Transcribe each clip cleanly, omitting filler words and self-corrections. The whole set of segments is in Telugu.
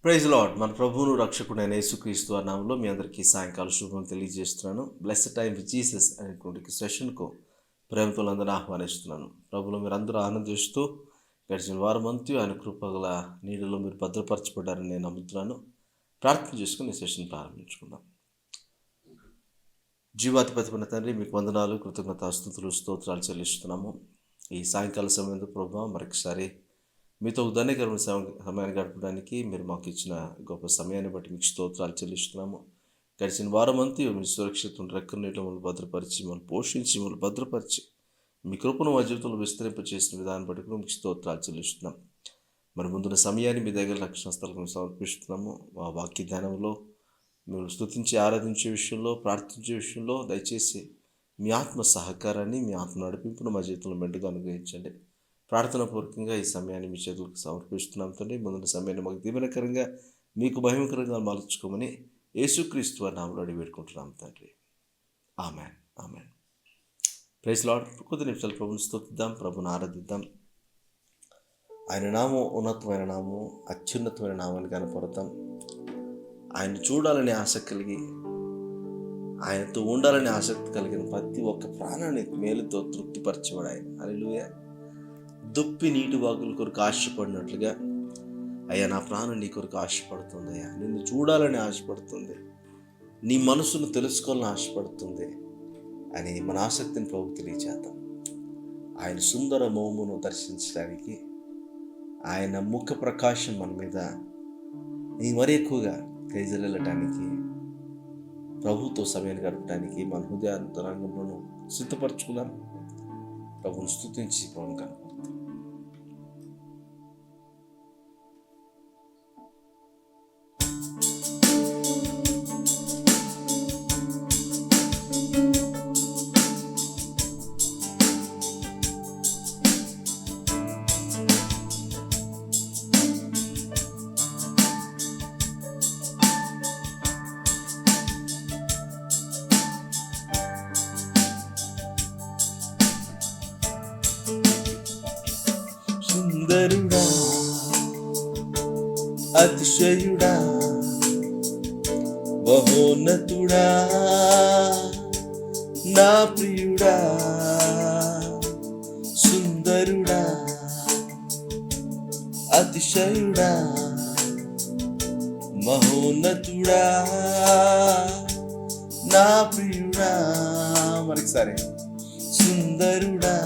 Praise lord. మన ప్రభువును రక్షకుడైన యేసుక్రీస్తు నామములో మీ అందరికీ సాయంకాల శుభం తెలియజేస్తున్నాను. బ్లెస్డ్ టైం విత్ జీసస్ అనేటువంటి సెషన్కు ప్రేమతో అందరూ ఆహ్వానిస్తున్నాను. ప్రభులో మీరు అందరూ ఆనందిస్తూ గడిచిన వారమంతా ఆయన కృపగల నీడలో మీరు భద్రపరచబడ్డారని నేను నమ్ముతున్నాను. ప్రార్థన చేసుకుని ఈ సెషన్ ప్రారంభించుకుందాం. జీవాధిపతి తండ్రి, మీకు వందనాలు, కృతజ్ఞతాస్తుతులు, స్తోత్రాలు చెల్లిస్తున్నాము. ఈ సాయంకాల సమయంలో ప్రభువా మరొకసారి మీతో ధన్యకరమైన సమయాన్ని గడపడానికి మీరు మాకు ఇచ్చిన గొప్ప సమయాన్ని బట్టి మీకు స్తోత్రాలు చెల్లిస్తున్నాము. గడిచిన వారమంతా మీ సురక్షిత రెక్కల నీటిలో మమ్మల్ని భద్రపరిచి, మమ్మల్ని పోషించి, మమ్మల్ని భద్రపరిచి మీ కృపను మా జీవితంలో విస్తరింపచేసిన విధానం బట్టి కూడా మీకు స్తోత్రాలు చెల్లిస్తున్నాం. మరి ముందున్న సమయాన్ని మీ దగ్గర రక్షణ స్థలకు సమర్పిస్తున్నాము. మా వాక్య ధ్యానంలో మీరు స్తుతించి ఆరాధించే విషయంలో, ప్రార్థించే విషయంలో దయచేసి మీ ఆత్మ సహకారాన్ని, మీ ఆత్మ నడిపింపును మా జీవితంలో మెండుగా అనుగ్రహించండి. ప్రార్థన పూర్వకంగా ఈ సమయాన్ని మీ చేతులకు సమర్పిస్తున్నాం తండ్రి. ముందున్న సమయాన్ని మాకు దీవెనకరంగా, మీకు భయంకరంగా మలుచుకోమని యేసుక్రీస్తు వారి నామములో అడిగి పెట్టుకుంటున్నాం తండ్రి. Amen, amen. Praise Lord. కొద్ది నిమిషాలు ప్రభుని స్తుతిద్దాం, ప్రభుని ఆరాధిద్దాం. ఆయన నామం ఉన్నతమైన నామం, అత్యున్నతమైన నామాన్ని కనపడతాం. ఆయన చూడాలని ఆశ కలిగి, ఆయనతో ఉండాలని ఆసక్తి కలిగిన ప్రతి ఒక్క ప్రాణాన్ని మేలుతో తృప్తిపరచేవాడు ఆయన. హల్లెలూయా. దుప్పి నీటి వాగుల కొరకు ఆశపడినట్లుగా, అయ్యా నా ప్రాణం నీ కొరకు ఆశపడుతుంది, అయ్యా నిన్ను చూడాలని ఆశపడుతుంది, నీ మనసును తెలుసుకోవాలని ఆశపడుతుంది అని మన ఆసక్తిని ప్రభు తెలియచేద్దాం. ఆయన సుందర మోమును దర్శించడానికి, ఆయన ముఖ ప్రకాశం మన మీద మరి ఎక్కువగా వెళ్ళటానికి, ప్రభుతో సమయాన్ని గడపడానికి మన హృదయాంతరంగంలో సిద్ధపరచుకుందాం. ప్రభుని స్తుతించి ప్రభుని కనపడతాం. సుందరుడా, అతిశయుడా, మహోన్నతుడా, నా ప్రియుడా. సుందరుడా, అతిశయుడా, మహోన్నతుడా, నా ప్రియుడా. మరొకసారి. సుందరుడా,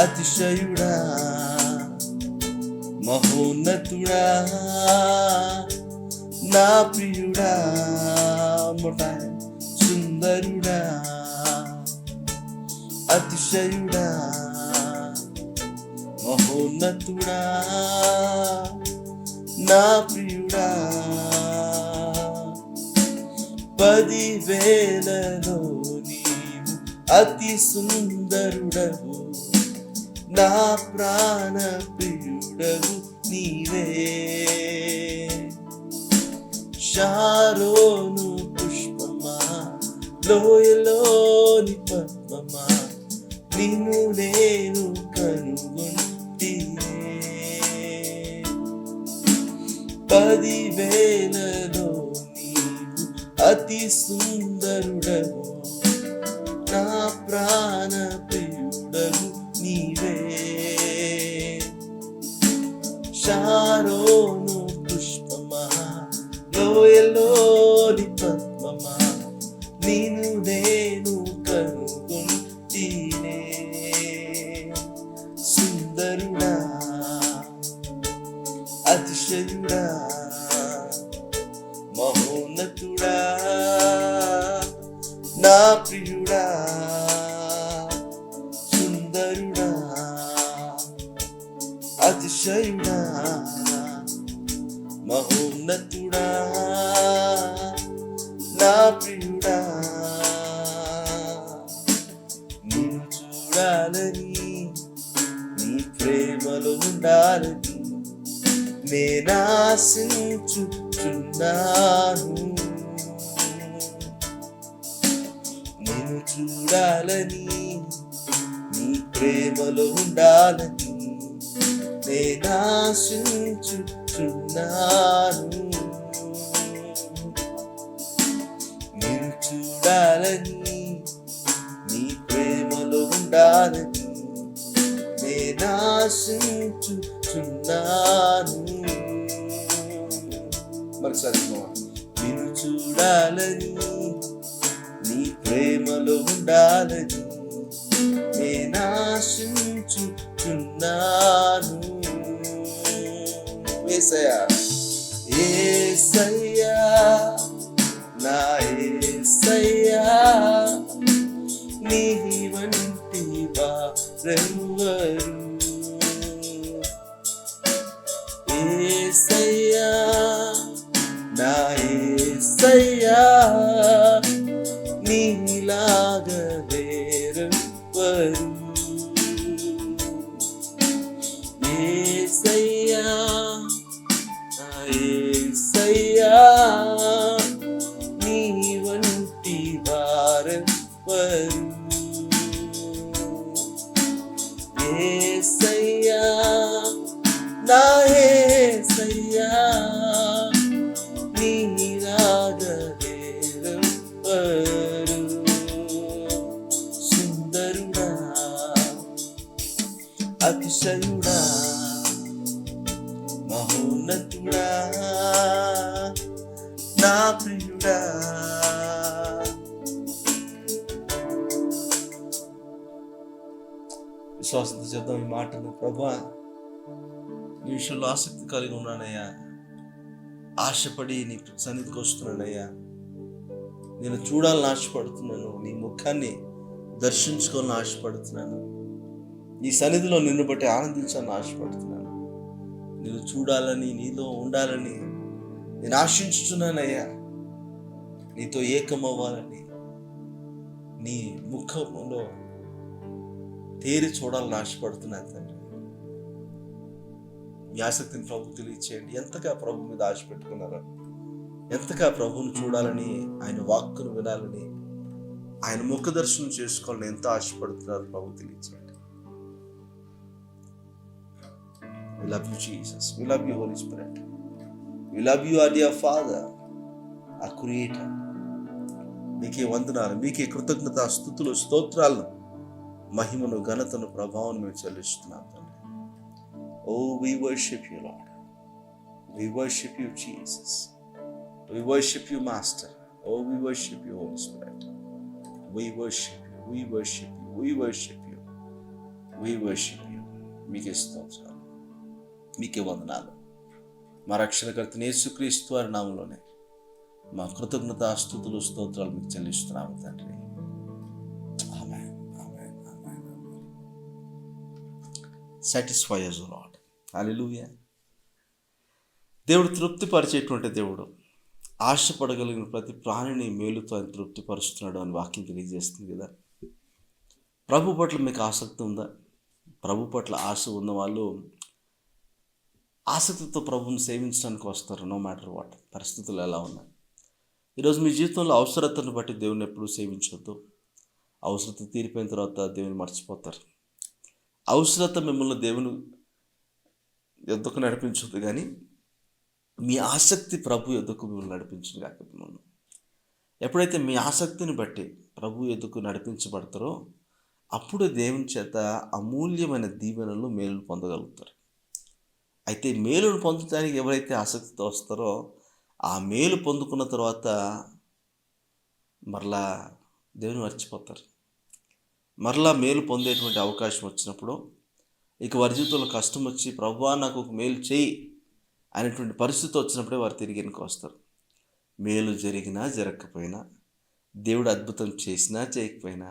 అతిశయుడా, మహోన్నతుడా, నా ప్రియుడా. సుందరుడా, అతిశయుడా, మహోన్నతుడా, నా ప్రియుడా. 10,000లో నీవు అతి సుందరుడవు, నా ప్రాణ ప్రియుడవు నీవే. షారోను పుష్పమా, లోయలోని పద్మమా, నిన్ను నేను కనుగొంటినే. 10,000లో నీవు అతి సుందరుడవు, నా ప్రాణ ప్రియుడవు నీవే. షారోను పుష్పమా, లోయలోని పద్మమా, నిన్ను నేను కనుగొంటినే. సుందరుడా, అతిశయుడా, మహోన్నతుడా, నా ప్రియుడా. సుందరుడా, అతిశయుడా, మహోన్నతుడా, నా ప్రియుడా. నిన్ను చూడాలని, నీ ప్రేమలో ఉండాలని నేనాశించుచున్నాను. నిన్ను చూడాలని, ప్రేమలో ఉండాలని నేనాశించుచున్నాను. చున్నాను. నిన్ను చూడాలని, నీ ప్రేమలో ఉండాలని నేనాశించుచున్నాను. మరోసారి నిన్ను చూడాలని, నీ ప్రేమలో ఉండాలని నేనాశించుచున్నాను. యేసయ్యా, యేసయ్యా, నా యేసయ్యా, నీ వంటి వారెవ్వరు. యేసయ్యా, నా యేసయ్యా, నీలాగా వేరెవ్వరు. యేసయ్యా, నా యేసయ్యా, నీ వంటి వారెవ్వరు. యేసయ్యా, నా యేసయ్యా, నీలాగా వేరెవ్వరు. సుందరుడా, అతిశయుడా, మహోన్నతుడా, నా ప్రియుడా. విశ్వాసంతో చెప్తాం ఈ మాటను. ప్రభువా, నీ విషయంలో ఆసక్తి కలిగి ఉన్నానయ్యా, ఆశపడి నీ సన్నిధికి వస్తున్నానయ్యా. నేను చూడాలని ఆశపడుతున్నాను, నీ ముఖాన్ని దర్శించుకోవాలని ఆశపడుతున్నాను, నీ సన్నిధిలో నిన్ను బట్టి ఆనందించాలని ఆశపడుతున్నాను, నిన్ను చూడాలని, నీలో ఉండాలని నేను ఆశించుతున్నానయ్యా. నీతో ఏకమవ్వాలని, నీ ముఖంలో తేరి చూడాలని ఆశపడుతున్నాను తండ్రి. మీ ఆసక్తిని ప్రభు తెలియచేయండి. ఎంతగా ప్రభు మీద ఆశ పెట్టుకున్నారో, ఎంతగా ప్రభువును చూడాలని, ఆయన వాక్కును వినాలని, ఆయన ముఖ దర్శనం చేసుకోవాలని ఎంతో ఆశపడుతున్నారు ప్రభు తెలియచేయండి. We love you, Jesus. We love you, Holy Spirit. We love you, our dear Father, our Creator. మీకే వందనాలు, మీకే కృతజ్ఞత, స్తుతులు, స్తోత్రాలను, మహిమను, ఘనతను, ప్రభావం మేము చెల్లిస్తున్నాం తండ్రి. Oh, we worship you, Lord. We worship you, Jesus. We worship you, Master. Oh, we worship you, Holy Spirit. We worship you. We worship you. We worship you. We worship you. మీకే స్తోత్రాలు, మీకే వందనాలు. మా రక్షణకర్త యేసుక్రీస్తు వారి నామములోనే మా కృతజ్ఞత, స్తుతులు, స్తోత్రాలు మీకు చెల్లిస్తున్నాము తండ్రి. ఆమేన్, ఆమేన్, ఆమేన్, ఆమేన్. Satisfy us, Lord. హల్లెలూయా. దేవుడు తృప్తిపరిచేటువంటి దేవుడు. ఆశపడగలిగిన ప్రతి ప్రాణిని మేలుతో ఆయన తృప్తిపరుస్తున్నాడు అని వాక్యం తెలియజేస్తుంది కదా. ప్రభు పట్ల మీకు ఆసక్తి ఉందా? ప్రభు పట్ల ఆశ ఉన్న వాళ్ళు ఆసక్తితో ప్రభువుని సేవించడానికి వస్తారు. నో మ్యాటర్ వాట్, పరిస్థితులు ఎలా ఉన్నాయి. ఈరోజు మీ జీవితంలో అవసరతను బట్టి దేవుని ఎప్పుడూ సేవించవద్దు. అవసరత తీరిపోయిన తర్వాత దేవుని మర్చిపోతారు. అవసరత మిమ్మల్ని దేవుని యొద్దకు నడిపించదు, కానీ మీ ఆసక్తి ప్రభు యొద్దకు మిమ్మల్ని నడిపించను కాక. మిమ్మల్ని ఎప్పుడైతే మీ ఆసక్తిని బట్టి ప్రభు యొద్దకు నడిపించబడతారో అప్పుడు దేవుని చేత అమూల్యమైన దీవెనలు, మేలును పొందగలుగుతారు. అయితే మేలును పొందడానికి ఎవరైతే ఆసక్తితో వస్తారో ఆ మేలు పొందుకున్న తర్వాత మరలా దేవుని మర్చిపోతారు. మరలా మేలు పొందేటువంటి అవకాశం వచ్చినప్పుడు, ఇక వారి జీవితంలో కష్టం వచ్చి ప్రభువా నాకు ఒక మేలు చేయి అనేటువంటి పరిస్థితి వచ్చినప్పుడే వారు తిరిగి వెనుక వస్తారు. మేలు జరిగినా జరగకపోయినా, దేవుడు అద్భుతం చేసినా చేయకపోయినా,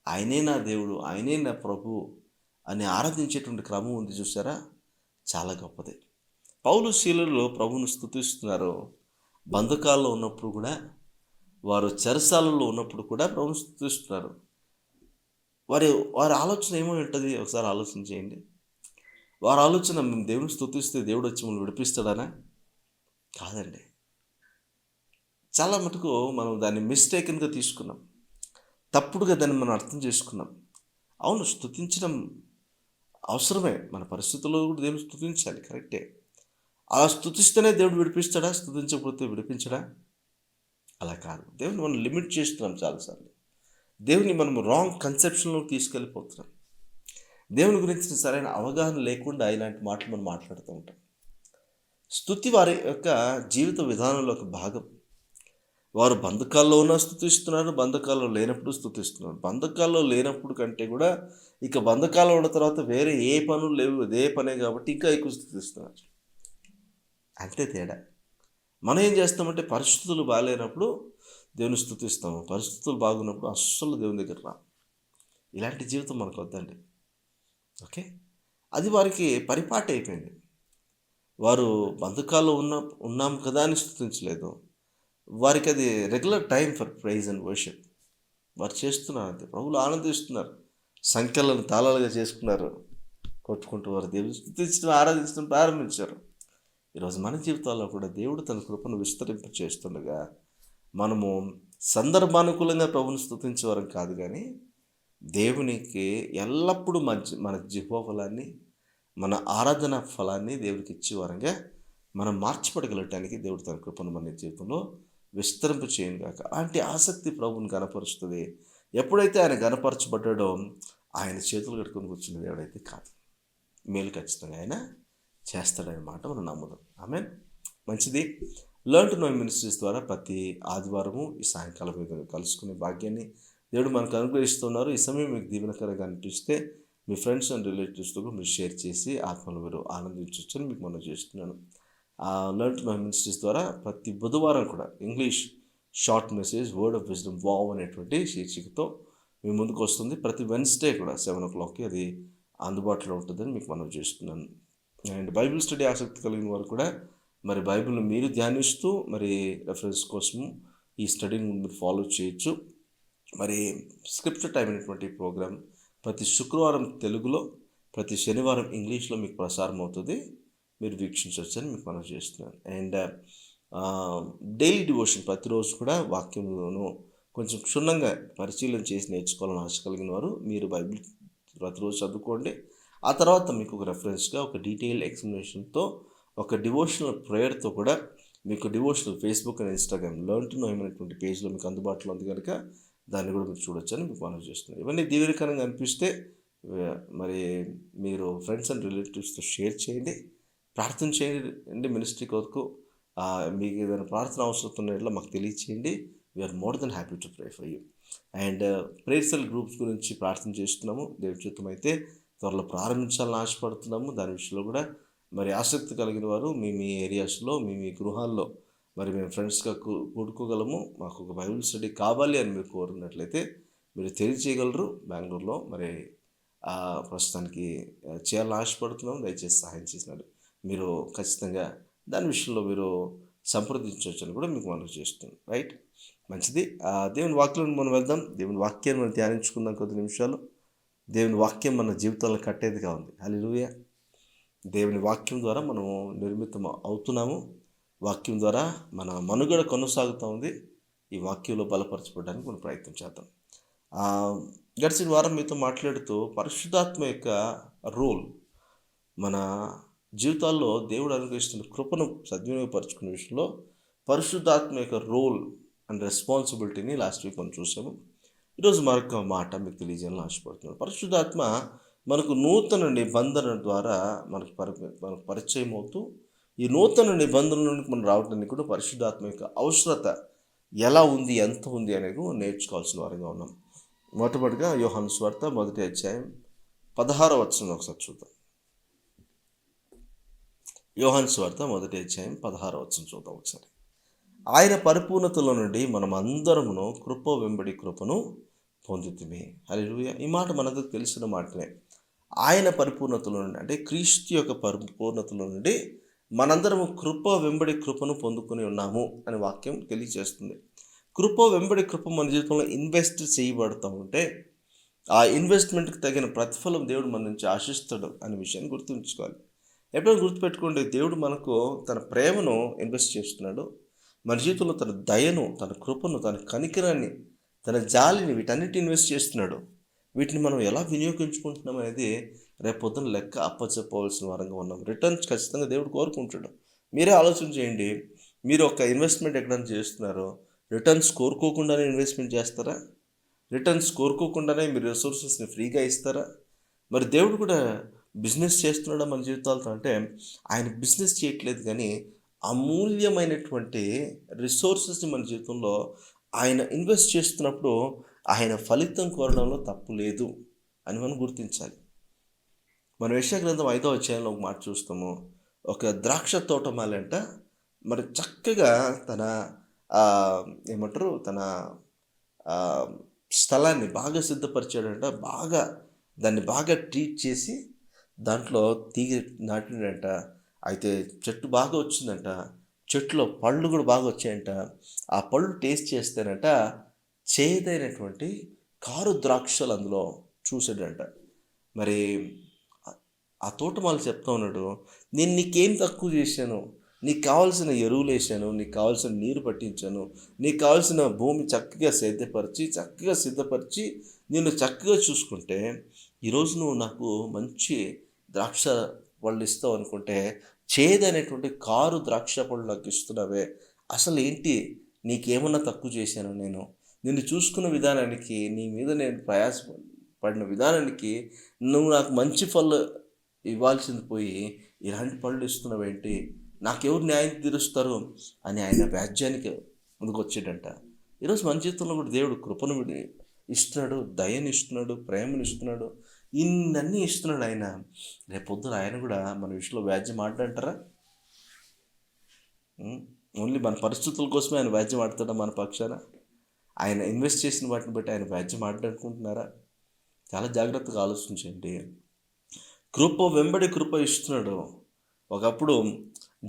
ఆయనే నా దేవుడు, ఆయనే నా ప్రభు అని ఆరాధించేటువంటి క్రమం ఉంది చూసారా, చాలా గొప్పది. పౌలు శీలులు ప్రభువును స్తుతిస్తున్నారు. బంధకాల్లో ఉన్నప్పుడు కూడా, వారు చెరసాలలో ఉన్నప్పుడు కూడా ప్రభువును స్తుతిస్తున్నారు. వారి ఆలోచన ఏమో ఉంటుంది ఒకసారి ఆలోచన చేయండి. వారి ఆలోచన మేము దేవుని స్తుతిస్తే దేవుడు వచ్చి మనం విడిపిస్తాడనా? కాదండి. చాలా మటుకు మనం దాన్ని మిస్టేకన్గా తీసుకున్నాం, తప్పుడుగా దాన్ని మనం అర్థం చేసుకున్నాం. అవును, స్తుతించడం అవసరమే, మన పరిస్థితుల్లో కూడా దేవుని స్తుతించాలి, కరెక్టే. అలా స్తుతిస్తేనే దేవుడు విడిపిస్తాడా? స్తుతించకపోతే విడిపించడా? అలా కాదు. దేవుని మనం లిమిట్ చేస్తున్నాం చాలాసార్లు. దేవుని మనం రాంగ్ కన్సెప్షన్‌లోకి తీసుకెళ్ళిపోతున్నాం. దేవుని గురించి సరైన అవగాహన లేకుండా ఇలాంటి మాటలు మనం మాట్లాడుతూ ఉంటాం. స్తుతి వారి యొక్క జీవిత విధానంలో ఒక భాగం. వారు బంధకాల్లో ఉన్నా స్తుతిస్తున్నారు, బంధకాల్లో లేనప్పుడు స్తుతిస్తున్నారు. బంధకాల్లో లేనప్పుడు కంటే కూడా ఇక బంధకాల్లో ఉన్న తర్వాత వేరే ఏ పనులు లేవు, ఇదే పనే కాబట్టి ఇంకా ఎక్కువ స్తుతిస్తున్నారు. అంతే తేడా. మనం ఏం చేస్తామంటే పరిస్థితులు బాగాలేనప్పుడు దేవుని స్తుతిస్తాము. పరిస్థితులు బాగున్నప్పుడు అస్సలు దేవుని దగ్గర రాము. ఇలాంటి జీవితం మనకు వద్దండి. ఓకే. అది వారికి పరిపాటి అయిపోయింది. వారు బంధకాల్లో ఉన్నాం కదా అని స్తుతించలేదు. వారికి అది regular time for praise and worship. వారు చేస్తున్నారు అంతే. ప్రభువులు ఆనందిస్తున్నారు. సంఖ్యలను తాళాలుగా చేసుకున్నారు. కొట్టుకుంటూ వారు దేవుని స్తుతించడం, ఆరాధించడం ప్రారంభించారు. ఈరోజు మన జీవితాల్లో కూడా దేవుడు తన కృపను విస్తరింప చేస్తుండగా మనము సందర్భానుకూలంగా ప్రభువుని స్తుతించేవారం కాదు కానీ దేవునికి ఎల్లప్పుడూ మన జిహ్వ ఫలాన్ని, మన ఆరాధన ఫలాన్ని దేవుడికి ఇచ్చేవారంగా మనం మార్చిపడగలటానికి దేవుడు తన కృపను మన జీవితంలో విస్తరింప చేయను గాక. అలాంటి ఆసక్తి ప్రభువుని గనపరుస్తుంది. ఎప్పుడైతే ఆయన గనపరచబడ్డాడో ఆయన చేతులు కట్టుకొని కూర్చున్న దేవుడైతే కాదు. మేలు ఖచ్చితంగా ఆయన చేస్తాడనే మాట మనం నమ్ముదాం. ఆమేన్. మంచిది. లెర్న్ టు నో మినిస్ట్రీస్ ద్వారా ప్రతి ఆదివారము ఈ సాయంకాలం మీద కలుసుకునే భాగ్యాన్ని దేవుడు మనకు అనుగ్రహిస్తున్నారు. ఈ సమయం మీకు దీవెనకరంగా అనిపిస్తే మీ ఫ్రెండ్స్ అండ్ రిలేటివ్స్తో కూడా మీరు షేర్ చేసి ఆత్మలు మీరు ఆనందించవచ్చని మీకు మనం చేస్తున్నాను. లెర్న్ టు నో మినిస్ట్రీస్ ద్వారా ప్రతి బుధవారం కూడా English short message word of wisdom wow అనేటువంటి శీర్షికతో మీ ముందుకు వస్తుంది. ప్రతి వెన్స్డే కూడా 7 o'clockకి అది అందుబాటులో ఉంటుందని మీకు మనం చేస్తున్నాను. అండ్ బైబిల్ స్టడీ ఆసక్తి కలిగిన వారు కూడా మరి బైబిల్ని మీరు ధ్యానిస్తూ మరి రెఫరెన్స్ కోసము ఈ స్టడీని మీరు ఫాలో చేయొచ్చు. మరి స్క్రిప్చర్ టైం అనేటువంటి ప్రోగ్రామ్ ప్రతి శుక్రవారం తెలుగులో, ప్రతి శనివారం ఇంగ్లీష్లో మీకు ప్రసారం అవుతుంది. మీరు వీక్షించవచ్చని మీకు మనం చేస్తున్నాను. అండ్ డైలీ డివోషన్ ప్రతిరోజు కూడా వాక్యంలోనూ కొంచెం క్షుణ్ణంగా పరిశీలన చేసి నేర్చుకోవాలని ఆశ కలిగిన వారు మీరు బైబిల్ ప్రతిరోజు చదువుకోండి. ఆ తర్వాత మీకు ఒక రెఫరెన్స్గా ఒక డీటెయిల్ ఎక్స్ప్లెనేషన్తో ఒక డివోషనల్ ప్రేయర్తో కూడా మీకు devotional Facebook and Instagram learn to know అనేటువంటి పేజ్లో మీకు అందుబాటులో ఉంది కనుక దాన్ని కూడా మీరు చూడొచ్చని మీకు మనం చేస్తున్నాను. ఇవన్నీ దీవెనకరంగా అనిపిస్తే మరి మీరు ఫ్రెండ్స్ అండ్ రిలేటివ్స్తో షేర్ చేయండి, ప్రార్థన చేయండి. మినిస్ట్రీ కొరకు మీకు ఏదైనా ప్రార్థన అవసరం ఉన్నట్లా మాకు తెలియచేయండి. We are more than happy to pray for you. And prayer cell groups గురించి ప్రార్థన చేస్తున్నాము. దేవుడి చిత్తం అయితే త్వరలో ప్రారంభించాలని ఆశపడుతున్నాము. దాని విషయంలో కూడా మరి ఆసక్తి కలిగిన వారు మీ ఏరియాస్లో మీ గృహాల్లో మరి మేము ఫ్రెండ్స్గా కూడుకోగలము, మాకు ఒక బైబిల్ స్టడీ కావాలి అని మీరు కోరినట్లయితే మీరు తెలియజేయగలరు. బెంగళూరులో మరి ప్రస్తుతానికి చేయాలని ఆశపడుతున్నాము. దయచేసి సహాయం చేసినాడు మీరు ఖచ్చితంగా దాని విషయంలో మీరు సంప్రదించవచ్చని కూడా మీకు మనం చేస్తున్నాం. రైట్. మంచిది. దేవుని వాక్యంలో మనం వెళ్దాం. దేవుని వాక్యాన్ని మనం ధ్యానించుకుందాం కొద్ది నిమిషాలు. దేవుని వాక్యం మన జీవితాలను కట్టేదిగా ఉంది. హల్లెలూయా. దేవుని వాక్యం ద్వారా మనము నిర్మితం అవుతున్నాము. వాక్యం ద్వారా మన మనుగడ కొనసాగుతూ ఉంది. ఈ వాక్యంలో బలపరచబడడానికి మనం ప్రయత్నం చేద్దాం. గడిచిన వారం మీతో మాట్లాడుతూ పరిశుద్ధాత్మ యొక్క రోల్, మన జీవితాల్లో దేవుడు అనుగ్రహిస్తున్న కృపను సద్వినియోగపరచుకునే విషయంలో పరిశుద్ధాత్మ యొక్క రోల్ అండ్ రెస్పాన్సిబిలిటీని లాస్ట్ వీక్ మనం చూసాము. ఈరోజు మరొక మాట మీకు తెలియజేయాలని ఆశపడుతున్నాను. పరిశుద్ధాత్మ మనకు నూతన నిబంధన ద్వారా మనకు పరిచయం అవుతూ ఈ నూతన నిబంధన నుండి మనం రావడానికి కూడా పరిశుద్ధాత్మ యొక్క అవసరత ఎలా ఉంది, ఎంత ఉంది అనేది నేర్చుకోవాల్సిన వారంగా ఉన్నాం. మొట్టమొదటిగా యోహాను సువార్త 1వ అధ్యాయం 16వ వచనం ఒకసారి చూద్దాం. యోహాను సువార్త 1వ అధ్యాయం 16వ వచనం చూద్దాం ఒకసారి. ఆయన పరిపూర్ణతలో నుండి మనం అందరమును కృప వెంబడి కృపను పొందుతుమే. హల్లెలూయా. ఈ మాట మనకు తెలిసిన మాటనే. ఆయన పరిపూర్ణతలో నుండి అంటే క్రీస్తు యొక్క పరిపూర్ణతలో నుండి మనందరము కృప వెంబడి కృపను పొందుకొని ఉన్నాము అని వాక్యం తెలియజేస్తుంది. కృప వెంబడి కృప మన జీవితంలో ఇన్వెస్ట్ చేయబడుతూ ఉంటే ఆ ఇన్వెస్ట్మెంట్కి తగిన ప్రతిఫలం దేవుడు మన నుంచి ఆశిస్తాడు అనే విషయాన్ని గుర్తుంచుకోవాలి. ఎప్పుడైనా గుర్తుపెట్టుకోండి, దేవుడు మనకు తన ప్రేమను ఇన్వెస్ట్ చేస్తున్నాడు. మన జీవితంలో తన దయను, తన కృపను, తన కనికరాన్ని, తన జాలిని వీటన్నిటి ఇన్వెస్ట్ చేస్తున్నాడు. వీటిని మనం ఎలా వినియోగించుకుంటున్నాం అనేది రేపు పొద్దున లెక్క అప్పచెప్పవలసిన వారంగా ఉన్నాం. రిటర్న్స్ ఖచ్చితంగా దేవుడు కోరుకుంటాడు. మీరే ఆలోచన చేయండి. మీరు ఒక ఇన్వెస్ట్‌మెంట్ ఎక్కడైనా చేస్తున్నారో, రిటర్న్స్ కోరుకోకుండానే ఇన్వెస్ట్‌మెంట్ చేస్తారా? రిటర్న్స్ కోరుకోకుండానే మీరు రిసోర్సెస్‌ని ఫ్రీగా ఇస్తారా? మరి దేవుడు కూడా బిజినెస్ చేస్తున్నాడా మన జీవితాలతో అంటే, ఆయన బిజినెస్ చేయట్లేదు కానీ, అమూల్యమైనటువంటి రిసోర్సెస్‌ని మన జీవితంలో ఆయన ఇన్వెస్ట్ చేస్తున్నప్పుడు, ఆయన ఫలితం కోరడంలో తప్పు లేదు అని మనం గుర్తించాలి. మనం యెషయా గ్రంథం 5వ అధ్యాయంలో ఒక మాట చూస్తాము. ఒక ద్రాక్ష తోటమాలంట మరి చక్కగా తన ఏమంటారు తన ఆహ్, స్థలాన్ని బాగా సిద్ధపరిచాడంట. దాన్ని బాగా ట్రీట్ చేసి దాంట్లో తీగ నాటిండంట. అయితే చెట్టు బాగా వచ్చిందంట. చెట్టులో పళ్ళు కూడా బాగా వచ్చాయంట. ఆ పళ్ళు టేస్ట్ చేస్తేనంట చేదైనటువంటి కారు ద్రాక్షలు అందులో చూసాడంట. మరి ఆ తోటమాలి చెప్తా ఉన్నాడు, నేను నీకేం తక్కువ చేశాను? నీకు కావాల్సిన ఎరువులేశాను, నీకు కావాల్సిన నీరు పట్టించాను, నీకు కావాల్సిన భూమి చక్కగా చక్కగా సిద్ధపరిచి నిన్ను చక్కగా చూసుకుంటే, ఈరోజు నువ్వు నాకు మంచి ద్రాక్ష పళ్ళు ఇస్తావు అనుకుంటే, చేదనేటువంటి కారు ద్రాక్ష పళ్ళు నాకు ఇస్తున్నావే, అసలేంటి? నీకేమన్నా తక్కువ చేశానా నేను? నిన్ను చూసుకున్న విధానానికి, నీ మీద నేను ప్రయాస పడిన విధానానికి నువ్వు నాకు మంచి పళ్ళు ఇవ్వాల్సింది పోయి ఇలాంటి పళ్ళు ఇస్తున్నావేంటి? నాకెవరు న్యాయం తీరుస్తారు? అని ఆయన వ్యాజ్యానికి ముందుకొచ్చాడంట. ఈరోజు మన జీవితంలో కూడా దేవుడు కృపను ఇస్తున్నాడు, దయని ఇస్తున్నాడు, ప్రేమను ఇస్తున్నాడు. ఇన్నన్నీ ఇస్తున్నాడు ఆయన. రేపొద్దున ఆయన కూడా మన విషయంలో వ్యాజ్యం ఆడడంటారా? ఓన్లీ మన పరిస్థితుల కోసమే ఆయన వ్యాజ్యం ఆడతాడా మన పక్షాన? ఆయన ఇన్వెస్ట్ చేసిన వాటిని బట్టి ఆయన వ్యాజ్యం ఆడనుకుంటున్నారా? చాలా జాగ్రత్తగా ఆలోచించండి. కృప వెంబడి కృప ఇస్తున్నాడు. ఒకప్పుడు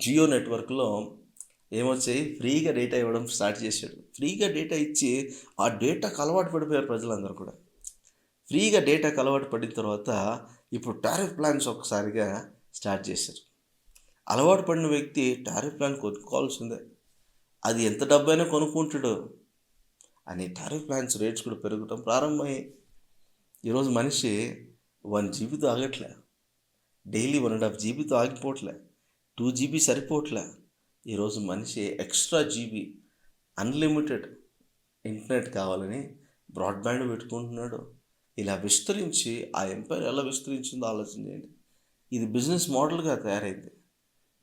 జియో నెట్వర్క్‌లో ఏమొచ్చాయి, ఫ్రీగా డేటా ఇవ్వడం స్టార్ట్ చేశాడు. ఫ్రీగా డేటా ఇచ్చి ఆ డేటాకు అలవాటు పడిపోయారు ప్రజలందరూ కూడా. ఫ్రీగా డేటాకు అలవాటు పడిన తర్వాత ఇప్పుడు టారిఫ్ ప్లాన్స్ ఒక్కసారిగా స్టార్ట్ చేశారు. అలవాటు పడిన వ్యక్తి టారిఫ్ ప్లాన్ కొనుక్కోవాల్సిందే. అది ఎంత డబ్బైనా కొనుక్కుంటాడు అని టారిఫ్ ప్లాన్స్ రేట్స్ కూడా పెరగడం ప్రారంభమయ్యాయి. ఈరోజు మనిషి 1 జీబీతో ఆగట్లే. డైలీ 1.5 జీబీతో ఆగిపోవట్లే. 2 జీబీ సరిపోవట్లే. ఈరోజు మనిషి ఎక్స్ట్రా జీబీ అన్లిమిటెడ్ ఇంటర్నెట్ కావాలని బ్రాడ్బ్యాండ్ పెట్టుకుంటున్నాడు. ఇలా విస్తరించి ఆ ఎంపైర్ ఎలా విస్తరించిందో ఆలోచన చేయండి. ఇది బిజినెస్ మోడల్గా తయారైంది.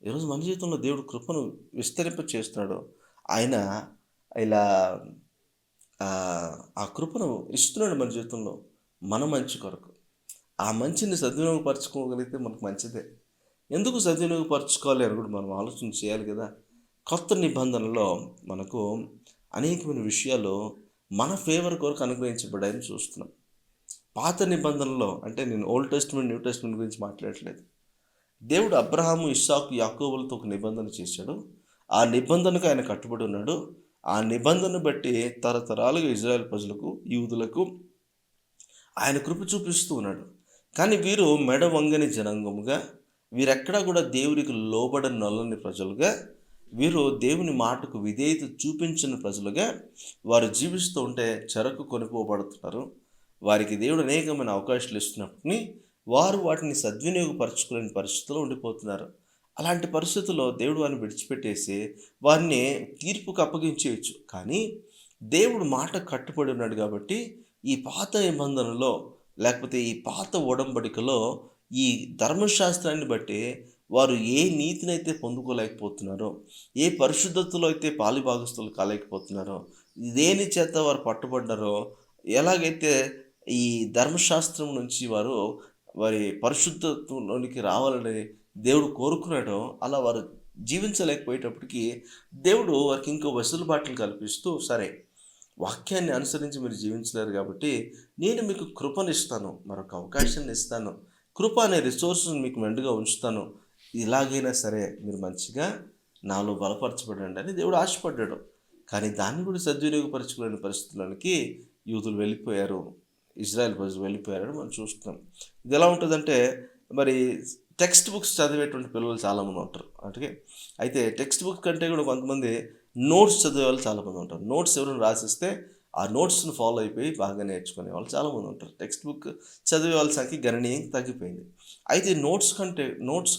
ఈరోజు మన జీవితంలో దేవుడు కృపను విస్తరింప చేస్తున్నాడు. ఆయన ఇలా ఆ కృపను ఇస్తున్నాడు మన జీవితంలో మన మంచి కొరకు. ఆ మంచిని సద్వినియోగపరచుకోగలిగితే మనకు మంచిదే. ఎందుకు సద్వినియోగపరచుకోవాలి అని కూడా మనం ఆలోచన చేయాలి కదా. కొత్త నిబంధనలో మనకు అనేకమైన విషయాలు మన ఫేవర్ కొరకు అనుగ్రహించబడ్డాయని చూస్తున్నాం. పాత నిబంధనలో అంటే నేను ఓల్డ్ టెస్ట్మెంట్, న్యూ టెస్ట్మెంట్ గురించి మాట్లాడట్లేదు. దేవుడు అబ్రహాము, ఇస్సాకు, యాకోబులతో ఒక నిబంధన చేశాడు. ఆ నిబంధనకు ఆయన కట్టుబడి ఉన్నాడు. ఆ నిబంధనను బట్టి తరతరాలుగా ఇజ్రాయెల్ ప్రజలకు, యూదులకు ఆయన కృప చూపిస్తూ ఉన్నాడు. కానీ వీరు మెడ వంగని జనాంగముగా, వీరెక్కడా కూడా దేవునికి లోబడని నొల్లని ప్రజలుగా, వీరు దేవుని మాటకు విధేయత చూపించిన ప్రజలుగా వారు జీవిస్తూ ఉంటే చెరకు కొనిపోబడుతున్నారు. వారికి దేవుడు అనేకమైన అవకాశాలు ఇస్తున్నప్పటికీ వారు వాటిని సద్వినియోగపరచుకోలేని పరిస్థితుల్లో ఉండిపోతున్నారు. అలాంటి పరిస్థితుల్లో దేవుడు వారిని విడిచిపెట్టేసి వారిని తీర్పుకు అప్పగించేయచ్చు. కానీ దేవుడు మాట కట్టుబడి ఉన్నాడు కాబట్టి ఈ పాత నిబంధనలో లేకపోతే ఈ పాత ఒడంబడికలో ఈ ధర్మశాస్త్రాన్ని బట్టి వారు ఏ నీతినైతే పొందుకోలేకపోతున్నారో, ఏ పరిశుద్ధతలో అయితే పాలిభాగస్తులు కాలేకపోతున్నారో, దేని చేత వారు పట్టుబడ్డారో, ఎలాగైతే ఈ ధర్మశాస్త్రం నుంచి వారి పరిశుద్ధతలోనికి రావాలని దేవుడు కోరుకున్నాడో అలా వారు జీవించలేకపోయేటప్పటికీ దేవుడు వారికి ఇంకో వెసులుబాటులు కల్పిస్తూ, సరే వాక్యాన్ని అనుసరించి మీరు జీవించలేరు కాబట్టి నేను మీకు కృపనిస్తాను, మరొక అవకాశాన్ని ఇస్తాను, కృప అనే రిసోర్స్ని మీకు మెండుగా ఉంచుతాను, ఇలాగైనా సరే మీరు మంచిగా నాలో బలపరచబడండి అని దేవుడు ఆశపడ్డాడు. కానీ దాన్ని కూడా సద్వినియోగపరచుకోలేని పరిస్థితుల్లోనికి యూదులు వెళ్ళిపోయారు, ఇజ్రాయెల్ ప్రజలు వెళ్ళిపోయారని మనం చూస్తున్నాం. ఇది ఎలా ఉంటుందంటే, మరి టెక్స్ట్ బుక్స్ చదివేటువంటి పిల్లలు చాలామంది ఉంటారు. అంటే అయితే టెక్స్ట్ బుక్ కంటే కూడా కొంతమంది నోట్స్ చదివే వాళ్ళు చాలామంది ఉంటారు. నోట్స్ ఎవరైనా రాసిస్తే ఆ నోట్స్ని ఫాలో అయిపోయి బాగా నేర్చుకునే వాళ్ళు చాలామంది ఉంటారు. టెక్స్ట్ బుక్ చదివే వాళ్ళ సంఖ్య గణనీయంగా తగ్గిపోయింది. అయితే నోట్స్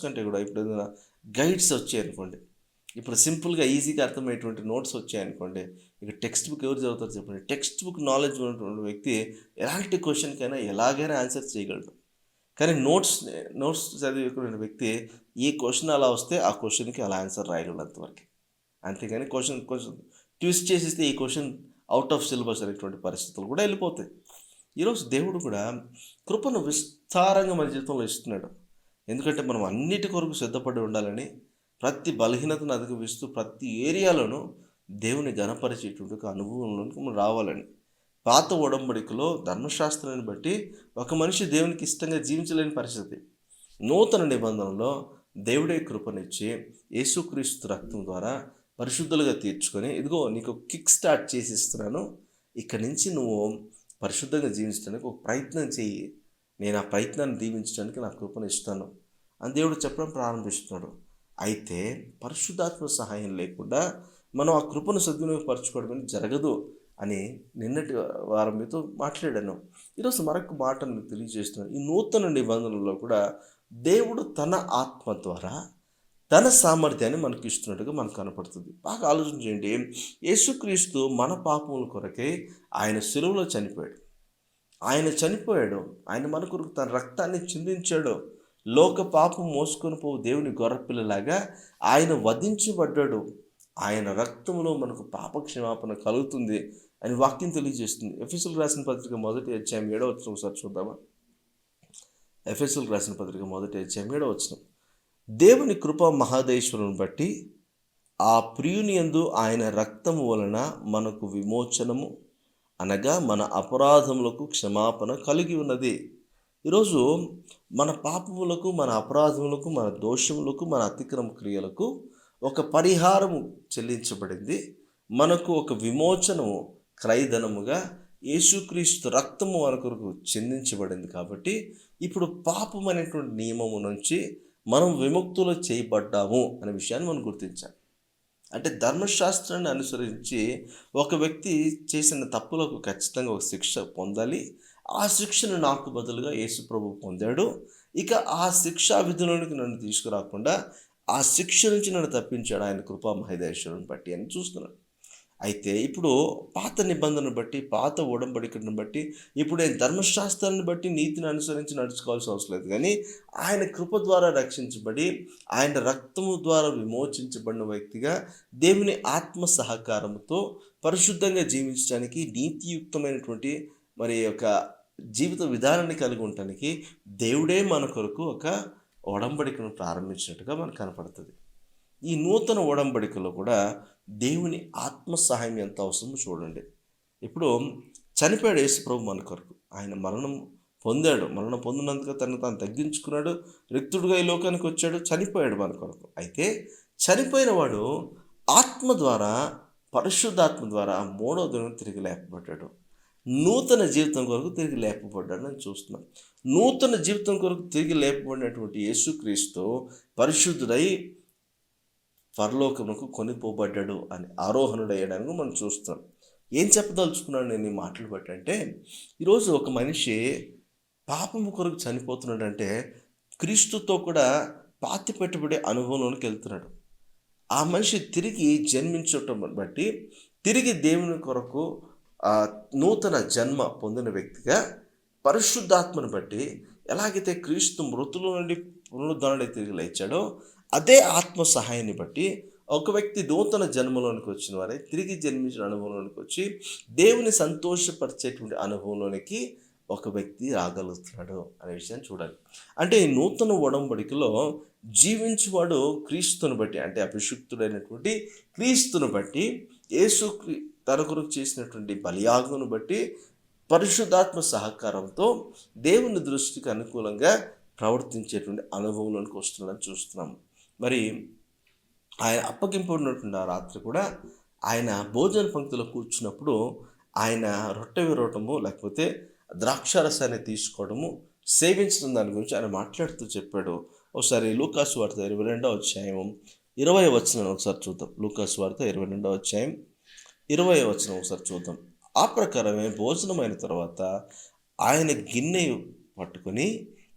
కంటే కూడా ఇప్పుడు ఏదైనా గైడ్స్ వచ్చాయి అనుకోండి, ఇప్పుడు సింపుల్గా ఈజీగా అర్థమయ్యేటువంటి నోట్స్ వచ్చాయనుకోండి, ఇక టెక్స్ట్ బుక్ ఎవరు చదువుతారు చెప్పండి. టెక్స్ట్ బుక్ నాలెడ్జ్ ఉన్నటువంటి వ్యక్తి ఎలాంటి క్వశ్చన్కైనా ఎలాగైనా ఆన్సర్ చేయగలడు. కానీ నోట్స్ చదివేటువంటి వ్యక్తి ఏ క్వశ్చన్ అలా వస్తే ఆ క్వశ్చన్కి అలా ఆన్సర్ రాయగలడు అంతవరకు. అంతేగాని క్వశ్చన్ ట్విస్ట్ చేసేస్తే ఈ క్వశ్చన్ అవుట్ ఆఫ్ సిలబస్ అనేటువంటి పరిస్థితులు కూడా వెళ్ళిపోతాయి. ఈరోజు దేవుడు కూడా కృపను విస్తారంగా మన జీవితంలో ఇస్తున్నాడు. ఎందుకంటే మనం అన్నిటి కొరకు సిద్ధపడి ఉండాలని, ప్రతి బలహీనతను అధిగమిస్తూ ప్రతి ఏరియాలోనూ దేవుని ఘనపరిచేటువంటి అనుభవంలోకి మనం రావాలని. పాత ఒడంబడికలో ధర్మశాస్త్రాన్ని బట్టి ఒక మనిషి దేవునికి ఇష్టంగా జీవించలేని పరిస్థితి. నూతన నిబంధనలో దేవుడే కృపనిచ్చి యేసుక్రీస్తు రక్తం ద్వారా పరిశుద్ధులుగా తీర్చుకొని, ఇదిగో నీకు కిక్ స్టార్ట్ చేసి ఇస్తున్నాను, ఇక్కడి నుంచి నువ్వు పరిశుద్ధంగా జీవించడానికి ఒక ప్రయత్నం చెయ్యి, నేను ఆ ప్రయత్నాన్ని దీవించడానికి నా కృపను ఇస్తాను అని దేవుడు చెప్పడం ప్రారంభిస్తున్నాడు. అయితే పరిశుద్ధాత్మ సహాయం లేకుండా మనం ఆ కృపను సద్వినియోగపరచుకోవడం జరగదు అని నిన్నటి వారం మీతో మాట్లాడాను. ఈరోజు మరొక మాటను మీకు తెలియజేస్తున్నాను. ఈ నూతన నిబంధనలో కూడా దేవుడు తన ఆత్మ ద్వారా తన సామర్థ్యాన్ని మనకు ఇస్తున్నట్టుగా మనకు కనపడుతుంది. బాగా ఆలోచన చేయండి. యేసుక్రీస్తు మన పాపముల కొరకే ఆయన శిలువలో చనిపోయాడు. ఆయన మన కొరకు తన రక్తాన్ని చిందించాడు. లోక పాపం మోసుకొని పోవు దేవుని గొర్రెపిల్లలాగా ఆయన వధించబడ్డాడు. ఆయన రక్తంలో మనకు పాప క్షమాపణ కలుగుతుంది అని వాక్యం తెలియజేస్తుంది. ఎఫెసీయులకు రాసిన పత్రిక 1వ అధ్యాయం 7వ వచనం ఒకసారి చూద్దామా? ఎఫెసీయులకు రాసిన పత్రిక 1వ అధ్యాయం 7వ వచనం. దేవుని కృపా మహాదేశ్వరుని బట్టి ఆ ప్రియుని యందు ఆయన రక్తము వలన మనకు విమోచనము, అనగా మన అపరాధములకు క్షమాపణ కలిగి ఉన్నది. ఈరోజు మన పాపములకు, మన అపరాధములకు, మన దోషములకు, మన అతిక్రమ క్రియలకు ఒక పరిహారము చెల్లించబడింది. మనకు ఒక విమోచనము క్రయధనముగా యేసుక్రీస్తు రక్తము మన కొరకు చెందించబడింది. కాబట్టి ఇప్పుడు పాపం అనేటువంటి నియమము నుంచి మనం విముక్తులు చేయబడ్డాము అనే విషయాన్ని మనం గుర్తించాలి. అంటే ధర్మశాస్త్రాన్ని అనుసరించి ఒక వ్యక్తి చేసిన తప్పులకు ఖచ్చితంగా ఒక శిక్ష పొందాలి. ఆ శిక్షను నాకు బదులుగా యేసు ప్రభు పొందాడు. ఇక ఆ శిక్షా విధులలోకి నన్ను తీసుకురాకుండా ఆ శిక్ష నుంచి నన్ను తప్పించాడు ఆయన కృపా మహేశ్వరుని బట్టి అని చూస్తున్నాను. అయితే ఇప్పుడు పాత నిబంధనను బట్టి, పాత ఒడంబడికను బట్టి, ఇప్పుడు నేను ధర్మశాస్త్రాన్ని బట్టి నీతిని అనుసరించి నడుచుకోవాల్సిన అవసరం లేదు. కానీ ఆయన కృప ద్వారా రక్షించబడి, ఆయన రక్తము ద్వారా విమోచించబడిన వ్యక్తిగా దేవుని ఆత్మ సహకారంతో పరిశుద్ధంగా జీవించడానికి, నీతియుక్తమైనటువంటి మరి యొక్క జీవిత విధానాన్ని కలిగి ఉండటానికి దేవుడే మన కొరకు ఒక ఒడంబడికను ప్రారంభించినట్టుగా మనకు కనపడుతుంది. ఈ నూతన ఒడంబడికలో కూడా దేవుని ఆత్మ సహాయం ఎంత అవసరమో చూడండి. ఇప్పుడు చనిపోయాడు యేసు ప్రభు మన కొరకు. ఆయన మరణం పొందినందుకు తను తాను తగ్గించుకున్నాడు, రిక్తుడుగా ఈ లోకానికి వచ్చాడు, చనిపోయాడు మన కొరకు. అయితే చనిపోయిన వాడు ఆత్మ ద్వారా, పరిశుద్ధాత్మ ద్వారా మూడవ దినం తిరిగి లేపబడ్డాడు. నూతన జీవితం కొరకు తిరిగి లేపబడ్డాడు అని చూస్తున్నాం. నూతన జీవితం కొరకు తిరిగి లేపబడినటువంటి యేసుక్రీస్తు పరిశుద్ధుడై పరలోకమునకు కొనిపోబడ్డాడు అని ఆరోహణుడయ్యడానికి మనం చూస్తాం. ఏం చెప్పదలుచుకున్నాను నేను ఈ మాటలు బట్టి అంటే, ఈరోజు ఒక మనిషి పాపము కొరకు చనిపోతున్నాడంటే క్రీస్తుతో కూడా పాతి పెట్టబడే అనుభవంలోనికి వెళ్తున్నాడు. ఆ మనిషి తిరిగి జన్మించటం బట్టి, తిరిగి దేవుని కొరకు నూతన జన్మ పొందిన వ్యక్తిగా పరిశుద్ధాత్మను బట్టి ఎలాగైతే క్రీస్తు మృతుల నుండి పునరుద్ధరణి తిరిగి లేచాడో, అదే ఆత్మ సహాయాన్ని బట్టి ఒక వ్యక్తి నూతన జన్మలోనికి వచ్చిన వారే తిరిగి జన్మించిన అనుభవంలోనికి వచ్చి దేవుని సంతోషపరిచేటువంటి అనుభవంలోనికి ఒక వ్యక్తి రాగలుగుతున్నాడు అనే విషయాన్ని చూడాలి. అంటే ఈ నూతన ఒడంబడికలో జీవించువాడు క్రీస్తుని బట్టి, అంటే అభిషిక్తుడైనటువంటి క్రీస్తుని బట్టి, యేసు తన కొరకు చేసినటువంటి బలియాగమును బట్టి, పరిశుద్ధాత్మ సహకారంతో దేవుని దృష్టికి అనుకూలంగా ప్రవర్తించేటువంటి అనుభవంలోనికి వస్తున్నాడని చూస్తున్నాం. మరి ఆయన అప్పగింపబడినటువంటి ఆ రాత్రి కూడా ఆయన భోజన పంక్తిలో కూర్చున్నప్పుడు ఆయన రొట్టె విరవటము, లేకపోతే ద్రాక్షారసాన్ని తీసుకోవడము, సేవించడం దాని గురించి ఆయన మాట్లాడుతూ చెప్పాడు. ఒకసారి లూకాసు వార్త 22వ అధ్యాయం 20వ వచనం ఒకసారి చూద్దాం. లూకాసు వార్త 22వ అధ్యాయం 20వ వచనం ఒకసారి చూద్దాం. ఆ ప్రకారమే భోజనమైన తర్వాత ఆయన గిన్నె పట్టుకొని,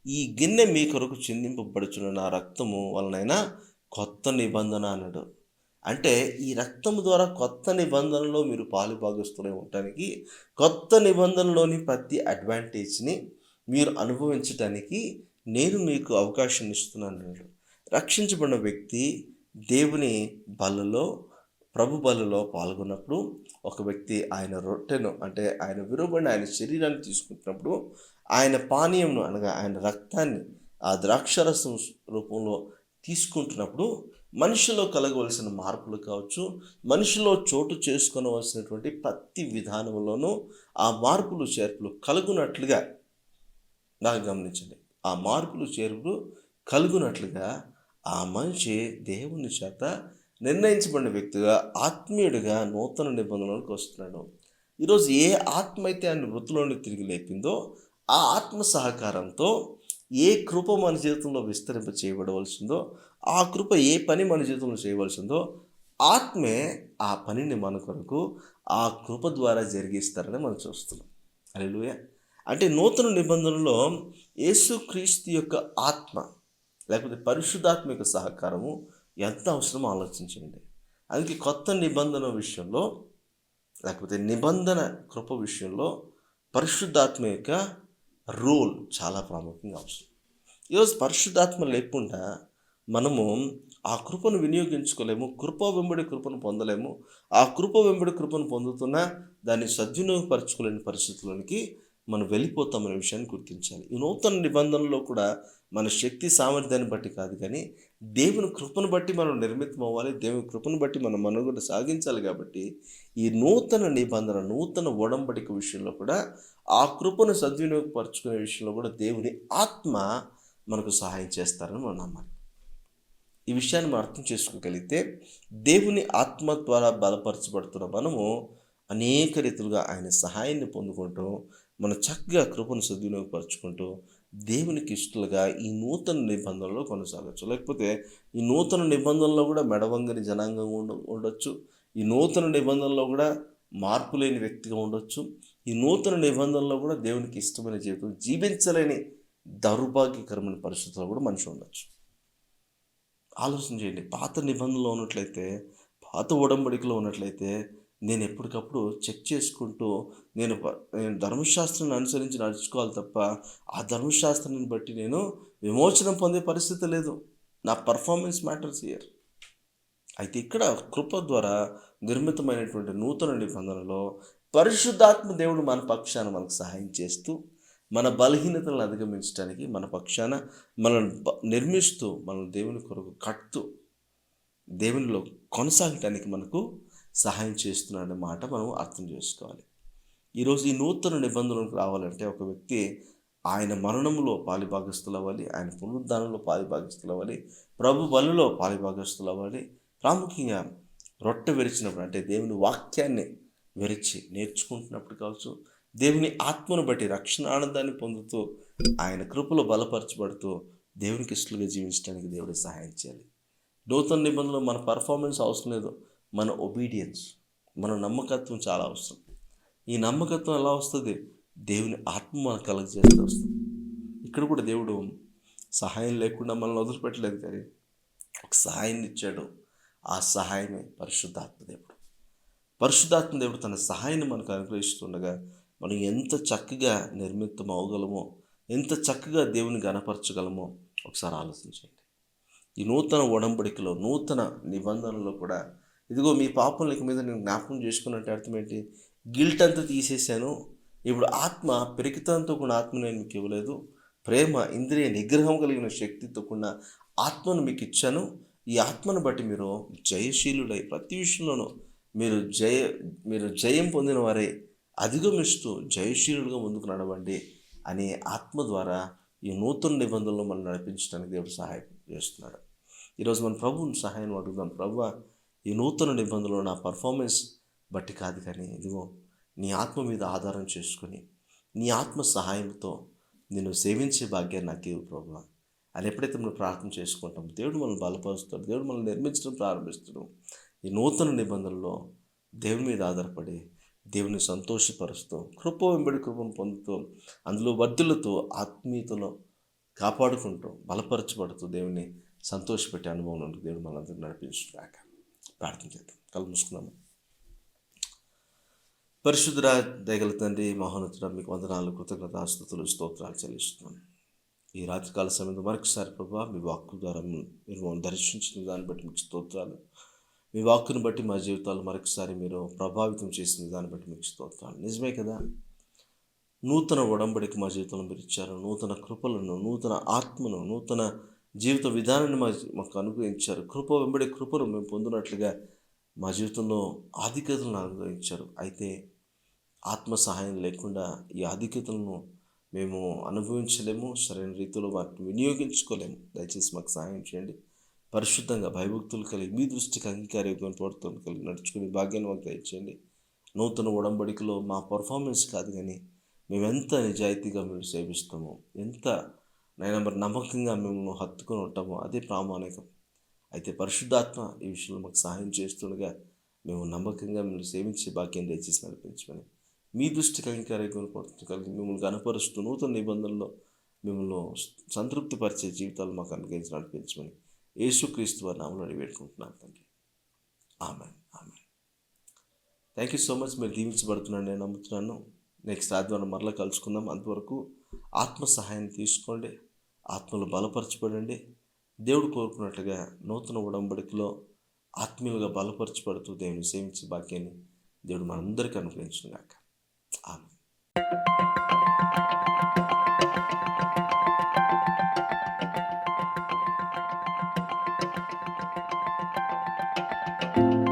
ఈ గిన్నె మీ కొరకు చిందింపబడుచున్న నా రక్తము వలనైనా కొత్త నిబంధన అన్నాడు. అంటే ఈ రక్తము ద్వారా కొత్త నిబంధనలో మీరు పాలుభాగస్తులై ఉండటానికి, కొత్త నిబంధనలోని ప్రతి అడ్వాంటేజ్‌ని మీరు అనుభవించటానికి నేను మీకు అవకాశం ఇస్తున్నానన్నాడు. రక్షించబడిన వ్యక్తి దేవుని బలలో, ప్రభు బలలో పాల్గొన్నప్పుడు, ఒక వ్యక్తి ఆయన రొట్టెను అంటే ఆయన విరువబడిన ఆయన శరీరాన్ని తీసుకుంటున్నప్పుడు, ఆయన పానీయంను అనగా ఆయన రక్తాన్ని ఆ ద్రాక్షారసం రూపంలో తీసుకుంటున్నప్పుడు మనిషిలో కలగవలసిన మార్పులు కావచ్చు, మనిషిలో చోటు చేసుకొనవలసినటువంటి ప్రతి విధానంలోనూ ఆ మార్పులు చేర్పులు కలుగునట్లుగా బాగా గమనించండి. ఆ మార్పులు చేర్పులు కలుగునట్లుగా ఆ మనిషి దేవుని చేత నిర్ణయించబడిన వ్యక్తిగా, ఆత్మీయుడిగా నూతన నిబంధనలోకి వస్తున్నాడు. ఈరోజు ఏ ఆత్మ అయితే ఆయన మృతుల్లోనికి తిరిగి లేపిందో, ఆ ఆత్మ సహకారంతో ఏ కృప మన జీవితంలో విస్తరింప చేయబడవలసిందో, ఆ కృప ఏ పని మన జీవితంలో చేయవలసిందో, ఆత్మే ఆ పనిని మన కొరకు ఆ కృప ద్వారా జరిగిస్తారని మనం చూస్తున్నాం. హల్లెలూయా! అంటే నూతన నిబంధనలో యేసుక్రీస్తు యొక్క ఆత్మ లేకపోతే పరిశుద్ధాత్మ యొక్క సహకారము ఎంత అవసరమో ఆలోచించండి. అందుకే కొత్త నిబంధన విషయంలో లేకపోతే నిబంధన కృప విషయంలో పరిశుద్ధాత్మ యొక్క రోల్ చాలా ప్రాముఖ్యంగా అవసరం. ఈరోజు పరిశుద్ధాత్మ లేకుండా మనము ఆ కృపను వినియోగించుకోలేము. కృప వెంబడి కృపను పొందలేము. ఆ కృప వెంబడి కృపను పొందుతున్నా దాన్ని సద్వినియోగపరచుకోలేని పరిస్థితుల్లోనికి మనం వెళ్ళిపోతామనే విషయాన్ని గుర్తించాలి. ఈ నూతన నిబంధనలో కూడా మన శక్తి సామర్థ్యాన్ని బట్టి కాదు కానీ, దేవుని కృపను బట్టి మనం నిర్మితం అవ్వాలి. దేవుని కృపను బట్టి మనం మనుగడ సాగించాలి కాబట్టి, ఈ నూతన నిబంధన, నూతన ఒడంబడిక విషయంలో కూడా ఆ కృపను సద్వినియోగపరచుకునే విషయంలో కూడా దేవుని ఆత్మ మనకు సహాయం చేస్తారని మనం నమ్మాలి. ఈ విషయాన్ని మనం అర్థం చేసుకోగలిగితే, దేవుని ఆత్మ ద్వారా బలపరచబడుతున్న మనము అనేక రీతులుగా ఆయన సహాయాన్ని పొందుకుంటూ, మనం చక్కగా కృపను సద్వినియోగపరుచుకుంటూ, దేవునికి ఇష్టలుగా ఈ నూతన నిబంధనలో కొనసాగొచ్చు. లేకపోతే ఈ నూతన నిబంధనలో కూడా మెడవంగని జనాంగం ఉండొచ్చు. ఈ నూతన నిబంధనలో కూడా మార్పు లేని వ్యక్తిగా ఉండొచ్చు. ఈ నూతన నిబంధనలో కూడా దేవునికి ఇష్టమైన జీవితం జీవించలేని దౌర్భాగ్యకరమైన పరిస్థితుల్లో కూడా మనిషి ఉండొచ్చు. ఆలోచన చేయండి. పాత నిబంధనలో ఉన్నట్లయితే, పాత ఒడంబడికలో ఉన్నట్లయితే, నేను ఎప్పటికప్పుడు చెక్ చేసుకుంటూ నేను ధర్మశాస్త్రాన్ని అనుసరించి నడుచుకోవాలి తప్ప, ఆ ధర్మశాస్త్రాన్ని బట్టి నేను విమోచనం పొందే పరిస్థితి లేదు. నా పర్ఫార్మెన్స్ మ్యాటర్స్ హియర్. అయితే ఇక్కడ కృప ద్వారా నిర్మితమైనటువంటి నూతన నిబంధనలో పరిశుద్ధాత్మ దేవుడు మన పక్షాన మనకు సహాయం చేస్తూ, మన బలహీనతలను అధిగమించడానికి మన పక్షాన మనల్ని నిర్మిస్తూ, మనల్ని దేవుని కొరకు కడుతూ, దేవునిలో కొనసాగటానికి మనకు సహాయం చేస్తున్నాడనే మాట మనం అర్థం చేసుకోవాలి. ఈరోజు ఈ నూతన నిబంధనలకు రావాలంటే ఒక వ్యక్తి ఆయన మరణంలో పాలిభాగస్తులవ్వాలి, ఆయన పునరుద్ధానంలో పాలిభాగస్తులవ్వాలి, ప్రభు బలిలో పాలిభాగస్తులవ్వాలి. ప్రాముఖ్యంగా రొట్టె విరిచినప్పుడు అంటే దేవుని వాక్యాన్ని విరిచి నేర్చుకుంటున్నప్పుడు కావచ్చు, దేవుని ఆత్మను బట్టి రక్షణ ఆనందాన్ని పొందుతూ, ఆయన కృపలో బలపరచబడుతూ, దేవునికి ఇష్టలుగా జీవించడానికి దేవుడే సహాయం చేయాలి. నూతన నిబంధనలో మన పర్ఫార్మెన్స్ అవసరం లేదు. మన ఒబీడియన్స్, మన నమ్మకత్వం చాలా అవసరం. ఈ నమ్మకత్వం ఎలా వస్తుంది? దేవుని ఆత్మ మనకు కలగజేస్తే వస్తుంది. ఇక్కడ కూడా దేవుడు సహాయం లేకుండా మనల్ని వదిలిపెట్టలేదు కానీ ఒక సహాయాన్ని ఇచ్చాడు. ఆ సహాయమే పరిశుద్ధాత్మ దేవుడు. పరిశుద్ధాత్మ దేవుడు తన సహాయాన్ని మనకు అనుగ్రహిస్తుండగా మనం ఎంత చక్కగా నిర్మితం అవ్వగలమో, ఎంత చక్కగా దేవుని గణపరచగలమో ఒకసారి ఆలోచించండి. ఈ నూతన ఒడంబడికలో, నూతన నిబంధనలో కూడా ఇదిగో మీ పాపం ఇక మీద నేను జ్ఞాపకం చేసుకున్నట్టు అర్థం ఏంటి? గిల్ట్ అంతా తీసేశాను. ఇప్పుడు ఆత్మ పెరికితనంతో కూడిన ఆత్మ నేను మీకు ఇవ్వలేదు. ప్రేమ, ఇంద్రియ నిగ్రహం కలిగిన శక్తితో కూడిన ఆత్మను మీకు ఇచ్చాను. ఈ ఆత్మను బట్టి మీరు జయశీలుడై ప్రతి విషయంలోనూ మీరు జయం పొందిన వారే అధిగమిస్తూ జయశీలుడుగా ముందుకు నడవండి అనే ఆత్మ ద్వారా ఈ నూతన నిబంధనలు మనం నడిపించడానికి దేవుడు సహాయం చేస్తున్నాడు. ఈరోజు మన ప్రభువుని సహాయం అడుగుదాం. ప్రభువా, ఈ నూతన నిబంధనలో నా పర్ఫార్మెన్స్ బట్టి కాదు కానీ ఇదిగో నీ ఆత్మ మీద ఆధారం చేసుకొని నీ ఆత్మ సహాయంతో నేను సేవించే భాగ్యాన్ని నాకు ఇవ్వు ప్రభువా అని ఎప్పుడైతే మనం ప్రార్థన చేసుకుంటాం, దేవుడు మనల్ని బలపరుస్తాడు. దేవుడు మనల్ని నిర్మించడం ప్రారంభిస్తాడు. ఈ నూతన నిబంధనలో దేవుని మీద ఆధారపడి దేవుని సంతోషపరుస్తూ, కృప వెంబడి కృపను పొందుతూ, అందులో వర్ధులతో ఆత్మీయతలో కాపాడుకుంటూ, బలపరచబడుతూ దేవుని సంతోషపెట్టే అనుభవం దేవుడు మనందరినీ నడిపించుగాక. ప్రార్థన చేద్దాం. కళ్ళు మూసుకున్నాము. పరిశుద్ధుడా, దయగల తండ్రి, మహోన్నతుడా, మీకు వందనాలు, కృతజ్ఞతాస్తుతులు, స్తోత్రాలు చెల్లిస్తున్నాను. ఈ రాత్రికాల సమయంలో మరొకసారి ప్రభా మీ వాక్కు ద్వారా మీరు మమ్మల్ని దర్శించిన దాన్ని బట్టి మీకు స్తోత్రాలు. మీ వాక్కును బట్టి మా జీవితాలు మరొకసారి మీరు ప్రభావితం చేసిన దాన్ని బట్టి మీకు స్తోత్రాలు. నిజమే కదా, నూతన ఒడంబడికి మా జీవితంలో మీరు ఇచ్చారు. నూతన కృపలను, నూతన ఆత్మను, నూతన జీవిత విధానాన్ని మాకు అనుగ్రహించారు. కృప వెంబడి కృపను మేము పొందినట్లుగా మా జీవితంలో ఆధిక్యతలను అనుగ్రహించారు. అయితే ఆత్మ సహాయం లేకుండా ఈ ఆధిక్యతలను మేము అనుభవించలేము, సరైన రీతిలో వాటిని వినియోగించుకోలేము. దయచేసి మాకు సహాయం చేయండి. పరిశుద్ధంగా భయభక్తులు కలిగి మీ దృష్టికి అంగీకారయోగ్యమైన ప్రవర్తన కలిగి నడుచుకునే భాగ్యాన్ని మాకు దయచేయండి. నూతన ఒడంబడికలో మా పర్ఫార్మెన్స్ కాదు, కానీ మేము ఎంత నిజాయితీగా మేము సేవిస్తామో, ఎంత మరి నమ్మకంగా మేము హత్తుకొని ఉంటామో అదే ప్రామాణికం. అయితే పరిశుద్ధాత్మ ఈ విషయంలో మాకు సహాయం చేస్తుండగా మేము నమ్మకంగా మిమ్మల్ని సేవించే భాగ్యం దయచేసి నడిపించమని, మీ దృష్టికి అంగీకారయోగ్యమైన ప్రవర్తన కలిగి మిమ్మల్ని కనపరుస్తూ నూతన నిబంధనలో మిమ్మల్ని సంతృప్తిపరిచే జీవితాలు మాకు అనుగ్రహించి నడిపించమని యేసుక్రీస్తు వారి నామములో వేడుకుంటున్నాను తండ్రి. ఆమేన్, ఆమేన్. Thank you so much. మీరు దీవించబడుతున్నాను నేను నమ్ముతున్నాను. నెక్స్ట్ ఆదివారం మరలా కలుసుకుందాం. అంతవరకు ఆత్మ సహాయం తీసుకోండి, ఆత్మలో బలపరచబడండి. దేవుడు కోరుకున్నట్లుగా నూతన ఉడంబడికలో ఆత్మీయులుగా బలపరచబడుతూ దేవుని సేవించే భాగ్యాన్ని దేవుడు మనందరికీ అనుగ్రహించును గాక. ఆమేన్.